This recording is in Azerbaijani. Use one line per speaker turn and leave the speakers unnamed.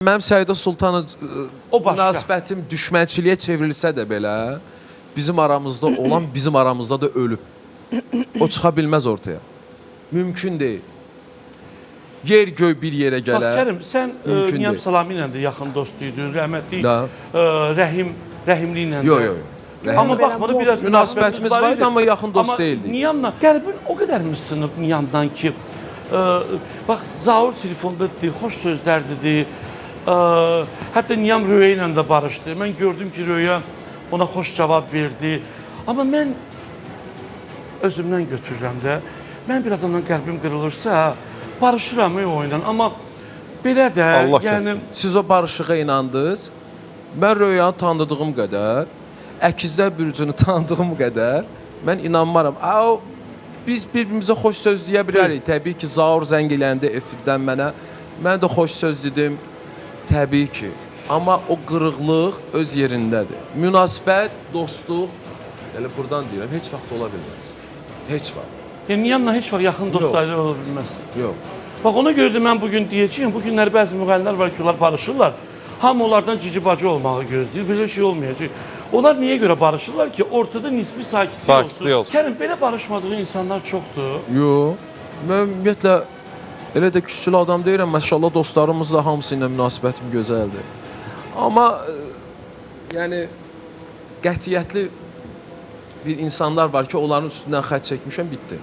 Mənim Səidə Sultanı
O başqa.
münasibətim düşmənçiliyə çevrilsə də belə, bizim aramızda olan bizim aramızda da ölüb. O çıxa bilməz ortaya. Mümkün deyil. Yer göy bir yerə gələr.
Bax Kərim, sən
Mümkün
Niyam
deyil.
Salami ilə də yaxın dost idin, rəhmətli
Da.
Rəhimli ilə də.
Yox, yox.
Amma baxmadı biraz
Münasibətimiz var idi, amma yaxın dost
amma
deyildik.
Niyamla qəlbin o qədər mi sınıb Niyamdan ki, bax Zaur telefonda dedi, xoş sözlər dedi. Hətta Niyam Röya ilə də barışdı. Mən gördüm ki, Röya ona xoş cavab verdi. Amma mən özümdən götürürəm də. Mən bir adamdan qəlbim qırılırsa, barışıram o ilə. Amma belə də,
Allah
yəni
kəssin.
Siz o barışığa inandınız. Mən Röyanı tanıdığım qədər, Əkizlər Bürcünü tanıdığım qədər mən inanmaram. Biz bir-birimizə xoş söz deyə bilərik. Təbii ki, Zaur zəng eləndi efirdən mənə. Mən də xoş söz dedim. Təbii ki. Amma o qırıqlıq öz yerindədir. Münasibət, dostluq, elə buradan deyirəm, heç vaxt ola bilməz. Heç vaxt.
yəni Niyamla heç vaxt yaxın dostlarla ola bilməzsən.
Yox.
Bax ona görə də mən bugün deyəcəyim, bu günləri bəzi müğənnilər var ki, onlar barışırlar. Hamı onlardan cici bacı olmağı gözləyir. Belə şey olmayacaq. Onlar niyə görə barışırlar ki? Ortada nisbi sakitlik olsun. Kərim, belə barışmadığı insanlar çoxdur.
Yox. Mən ümumiyyətlə elə də küsülü adam deyirəm. Maşallah dostlarımızla hamısı ilə münasibətim gözəldir. Amma yəni qətiyyətli bir insanlar var ki, onların üstündən xətt çəkmişəm, bitdi.